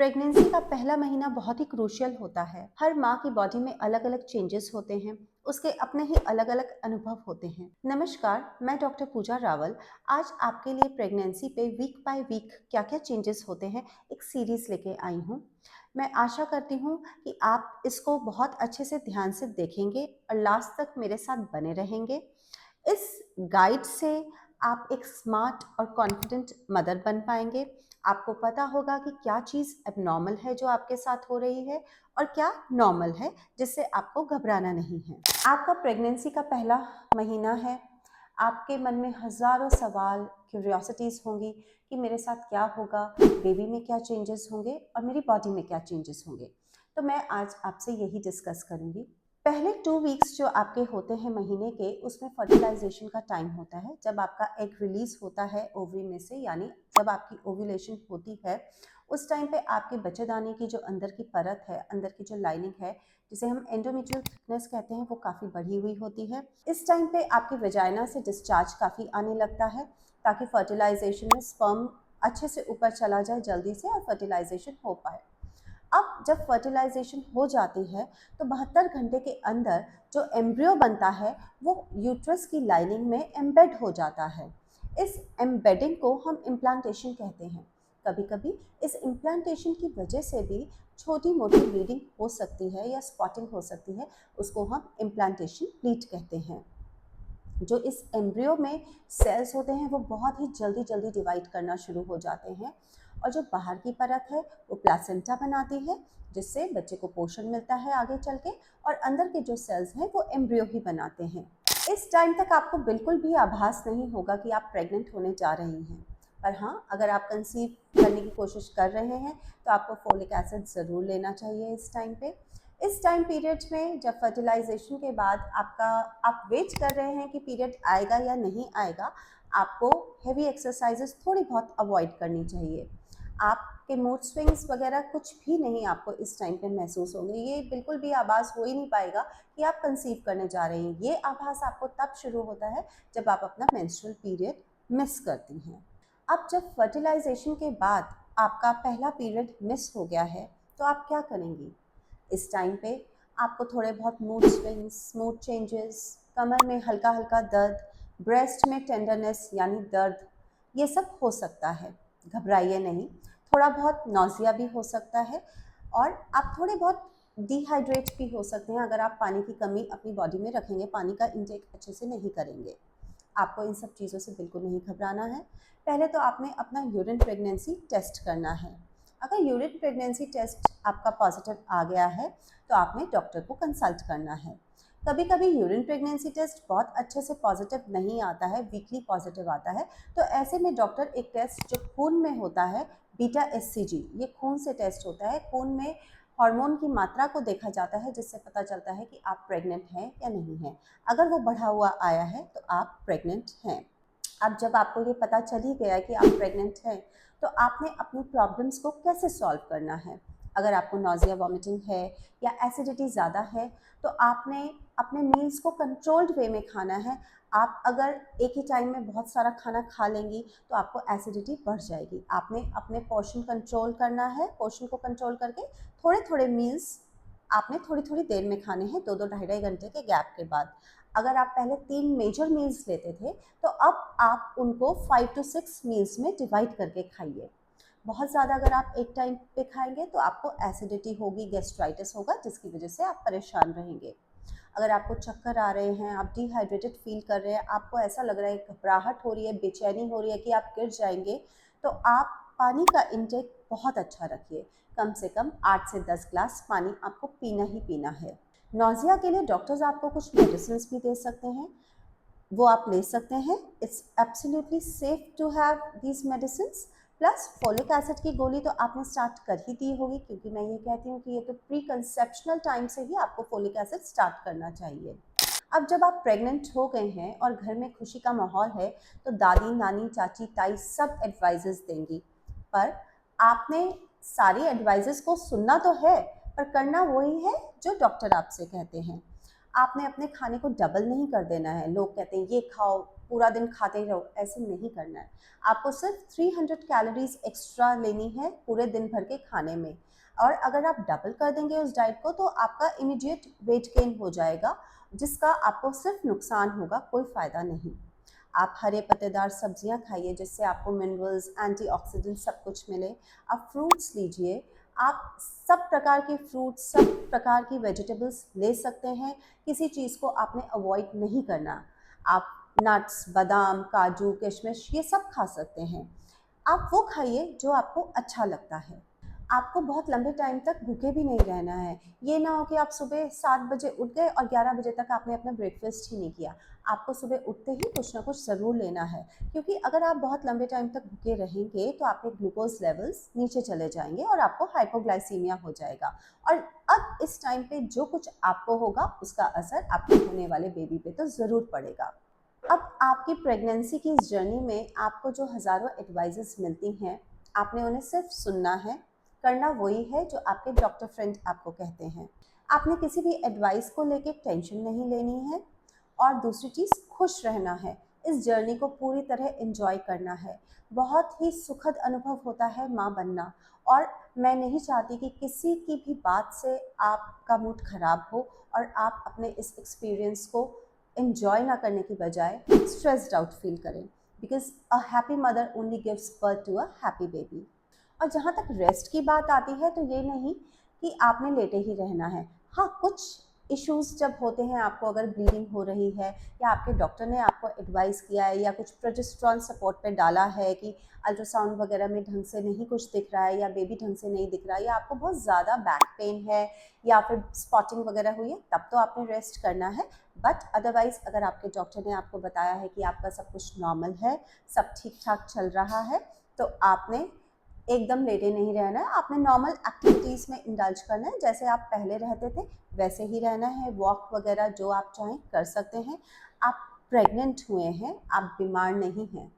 Pregnancy का पहला महीना बहुत ही क्रूशियल होता है। हर माँ की बॉडी में अलग अलग चेंजेस होते हैं। उसके अपने ही अलग अलग अनुभव होते हैं। नमस्कार, मैं डॉक्टर पूजा रावल आज आपके लिए प्रेगनेंसी पे वीक बाय वीक क्या क्या चेंजेस होते हैं एक सीरीज लेके आई हूँ। मैं आशा करती हूँ कि आप इसको बहुत अच्छे से ध्यान से देखेंगे और लास्ट तक मेरे साथ बने रहेंगे। इस गाइड से आप एक स्मार्ट और कॉन्फिडेंट मदर बन पाएंगे। आपको पता होगा कि क्या चीज़ एबनॉर्मल है जो आपके साथ हो रही है और क्या नॉर्मल है जिससे आपको घबराना नहीं है। आपका प्रेगनेंसी का पहला महीना है। आपके मन में हज़ारों सवाल, क्यूरियोसिटीज़ होंगी कि मेरे साथ क्या होगा, बेबी में क्या चेंजेस होंगे और मेरी बॉडी में क्या चेंजेस होंगे। तो मैं आज आपसे यही डिस्कस करूँगी। पहले 2 वीक्स जो आपके होते हैं महीने के, उसमें फर्टिलाइजेशन का टाइम होता है, जब आपका एग रिलीज होता है ओवरी में से, यानी जब आपकी ओव्यूलेशन होती है उस टाइम पे आपके बच्चेदानी की जो अंदर की परत है, अंदर की जो लाइनिंग है, जिसे हम एंडोमेट्रियल थिकनेस कहते हैं, वो काफ़ी बढ़ी हुई होती है। इस टाइम पे आपकी वेजाइना से डिस्चार्ज काफ़ी आने लगता है ताकि फर्टिलाइजेशन में स्पर्म अच्छे से ऊपर चला जाए जल्दी से और फर्टिलाइजेशन हो पाए। अब जब फर्टिलाइजेशन हो जाती है तो 72 घंटे के अंदर जो एम्ब्रियो बनता है वो यूट्रस की लाइनिंग में एम्बेड हो जाता है। इस एम्बेडिंग को हम इम्प्लांटेशन कहते हैं। कभी कभी इस इम्प्लांटेशन की वजह से भी छोटी मोटी ब्लीडिंग हो सकती है या स्पॉटिंग हो सकती है, उसको हम इम्प्लांटेशन ब्लीड कहते हैं। जो इस एम्ब्रियो में सेल्स होते हैं वो बहुत ही जल्दी जल्दी डिवाइड करना शुरू हो जाते हैं और जो बाहर की परत है वो प्लासेंटा बनाती है, जिससे बच्चे को पोषण मिलता है आगे चल के, और अंदर के जो सेल्स हैं वो एम्ब्रियो ही बनाते हैं। इस टाइम तक आपको बिल्कुल भी आभास नहीं होगा कि आप प्रेग्नेंट होने जा रही हैं, पर हाँ, अगर आप कंसीव करने की कोशिश कर रहे हैं तो आपको फोलिक एसिड ज़रूर लेना चाहिए इस टाइम पे। इस टाइम पीरियड में जब फर्टिलाइजेशन के बाद आप वेट कर रहे हैं कि पीरियड आएगा या नहीं आएगा, आपको हेवी एक्सरसाइजेस थोड़ी बहुत अवॉइड करनी चाहिए। आपके मूड स्विंग्स वगैरह कुछ भी नहीं आपको इस टाइम पे महसूस होंगे। ये बिल्कुल भी आभास हो ही नहीं पाएगा कि आप कंसीव करने जा रहे हैं। ये आभास आपको तब शुरू होता है जब आप अपना मेंस्ट्रुअल पीरियड मिस करती हैं। अब जब फर्टिलाइजेशन के बाद आपका पहला पीरियड मिस हो गया है तो आप क्या करेंगी? इस टाइम पे आपको थोड़े बहुत मूड स्विंग्स, मूड चेंजेस, कमर में हल्का हल्का दर्द, ब्रेस्ट में टेंडरनेस यानी दर्द, ये सब हो सकता है। घबराइए नहीं। थोड़ा बहुत नौजिया भी हो सकता है और आप थोड़े बहुत डिहाइड्रेट भी हो सकते हैं अगर आप पानी की कमी अपनी बॉडी में रखेंगे, पानी का इंटेक अच्छे से नहीं करेंगे। आपको इन सब चीज़ों से बिल्कुल नहीं घबराना है। पहले तो आपने अपना यूरिन प्रेगनेंसी टेस्ट करना है। अगर यूरिन प्रेगनेंसी टेस्ट आपका पॉजिटिव आ गया है तो आपने डॉक्टर को कंसल्ट करना है। कभी कभी यूरिन प्रेगनेंसी टेस्ट बहुत अच्छे से पॉजिटिव नहीं आता है, वीकली पॉजिटिव आता है, तो ऐसे में डॉक्टर एक टेस्ट जो खून में होता है, बीटा एससीजी, ये खून से टेस्ट होता है। खून में हार्मोन की मात्रा को देखा जाता है जिससे पता चलता है कि आप प्रेग्नेंट हैं या नहीं हैं। अगर वो बढ़ा हुआ आया है तो आप प्रेग्नेंट हैं। अब जब आपको ये पता चल ही गया है कि आप प्रेग्नेंट हैं तो आपने अपनी प्रॉब्लम्स को कैसे सॉल्व करना है। अगर आपको नॉजिया, वॉमिटिंग है या एसिडिटी ज़्यादा है तो आपने अपने मील्स को कंट्रोल्ड वे में खाना है। आप अगर एक ही टाइम में बहुत सारा खाना खा लेंगी तो आपको एसिडिटी बढ़ जाएगी। आपने अपने पोर्शन कंट्रोल करना है। पोर्शन को कंट्रोल करके थोड़े थोड़े मील्स आपने थोड़ी थोड़ी देर में खाने हैं, 2-2 ढाई-ढाई घंटे के गैप के बाद। अगर आप पहले 3 मेजर मील्स लेते थे तो अब आप उनको 5 टू 6 मील्स में डिवाइड करके खाइए। बहुत ज़्यादा अगर आप एक टाइम पे खाएंगे तो आपको एसिडिटी होगी, गैस्ट्राइटिस होगा, जिसकी वजह से आप परेशान रहेंगे। अगर आपको चक्कर आ रहे हैं, आप डिहाइड्रेटेड फील कर रहे हैं, आपको ऐसा लग रहा है, घबराहट हो रही है, बेचैनी हो रही है कि आप गिर जाएंगे, तो आप पानी का इंटेक बहुत अच्छा रखिए। कम से कम 8 से 10 ग्लास पानी आपको पीना ही पीना है। नौजिया के लिए डॉक्टर्स आपको कुछ मेडिसिन भी दे सकते हैं, वो आप ले सकते हैं। It's absolutely safe to have these medicine. Plus folic acid की गोली तो आपने स्टार्ट कर ही दी होगी, क्योंकि मैं ये कहती हूँ कि ये तो प्री कंसेप्शनल टाइम से ही आपको फोलिक एसिड स्टार्ट करना चाहिए। अब जब आप प्रेग्नेंट हो गए हैं और घर में खुशी का माहौल है तो दादी, नानी, चाची, ताई सब एडवाइजेस देंगी, पर आपने सारी एडवाइजेस को सुनना तो है, पर करना वही है जो डॉक्टर आपसे कहते हैं। आपने अपने खाने को डबल नहीं कर देना है। लोग कहते हैं ये खाओ, पूरा दिन खाते ही रहो, ऐसे नहीं करना है। आपको सिर्फ 300 कैलोरीज एक्स्ट्रा लेनी है पूरे दिन भर के खाने में। और अगर आप डबल कर देंगे उस डाइट को तो आपका इमीडिएट वेट गेन हो जाएगा, जिसका आपको सिर्फ नुकसान होगा, कोई फ़ायदा नहीं। आप हरे पत्तेदार सब्जियां खाइए जिससे आपको मिनरल्स, एंटीऑक्सीडेंट सब कुछ मिले। आप फ्रूट्स लीजिए, आप सब प्रकार के फ्रूट्स, सब प्रकार की वेजिटेबल्स ले सकते हैं। किसी चीज़ को आपने अवॉइड नहीं करना। आप नट्स, बादाम, काजू, किशमिश ये सब खा सकते हैं। आप वो खाइए जो आपको अच्छा लगता है। आपको बहुत लंबे टाइम तक भूखे भी नहीं रहना है। ये ना हो कि आप सुबह 7 बजे उठ गए और 11 बजे तक आपने अपना ब्रेकफास्ट ही नहीं किया। आपको सुबह उठते ही कुछ ना कुछ ज़रूर लेना है, क्योंकि अगर आप बहुत लंबे टाइम तक भूखे रहेंगे तो आपके ग्लूकोज लेवल्स नीचे चले जाएंगे और आपको हाइपोग्लाइसीमिया हो जाएगा। और अब इस टाइम पे जो कुछ आपको होगा उसका असर आपके होने वाले बेबी पे तो ज़रूर पड़ेगा। अब आपकी प्रेगनेंसी की इस जर्नी में आपको जो हज़ारों एडवाइजेस मिलती हैं, आपने उन्हें सिर्फ सुनना है। करना वही है जो आपके डॉक्टर फ्रेंड आपको कहते हैं। आपने किसी भी एडवाइस को लेके टेंशन नहीं लेनी है। और दूसरी चीज़, खुश रहना है। इस जर्नी को पूरी तरह एंजॉय करना है। बहुत ही सुखद अनुभव होता है माँ बनना। और मैं नहीं चाहती कि किसी की भी बात से आपका मूड खराब हो और आप अपने इस एक्सपीरियंस को एंजॉय ना करने की बजाय स्ट्रेस्ड आउट फील करें, because a happy mother only gives birth to a happy baby. और जहाँ तक रेस्ट की बात आती है तो ये नहीं कि आपने लेटे ही रहना है। हाँ, कुछ इश्यूज़ जब होते हैं, आपको अगर ब्लीडिंग हो रही है या आपके डॉक्टर ने आपको एडवाइस किया है या कुछ प्रोजेस्टेरॉन सपोर्ट पे डाला है कि अल्ट्रासाउंड वगैरह में ढंग से नहीं कुछ दिख रहा है या बेबी ढंग से नहीं दिख रहा है या आपको बहुत ज़्यादा बैक पेन है या फिर स्पॉटिंग वगैरह हुई है, तब तो आपने रेस्ट करना है। बट अदरवाइज़ अगर आपके डॉक्टर ने आपको बताया है कि आपका सब कुछ नॉर्मल है, सब ठीक ठाक चल रहा है, तो आपने एकदम लेटे नहीं रहना है। आपने नॉर्मल एक्टिविटीज़ में इंडल्ज करना है, जैसे आप पहले रहते थे वैसे ही रहना है। वॉक वगैरह जो आप चाहें कर सकते हैं। आप प्रेग्नेंट हुए हैं, आप बीमार नहीं हैं।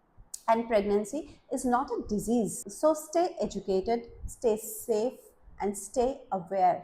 And pregnancy is not a disease. So stay educated, stay safe and stay aware.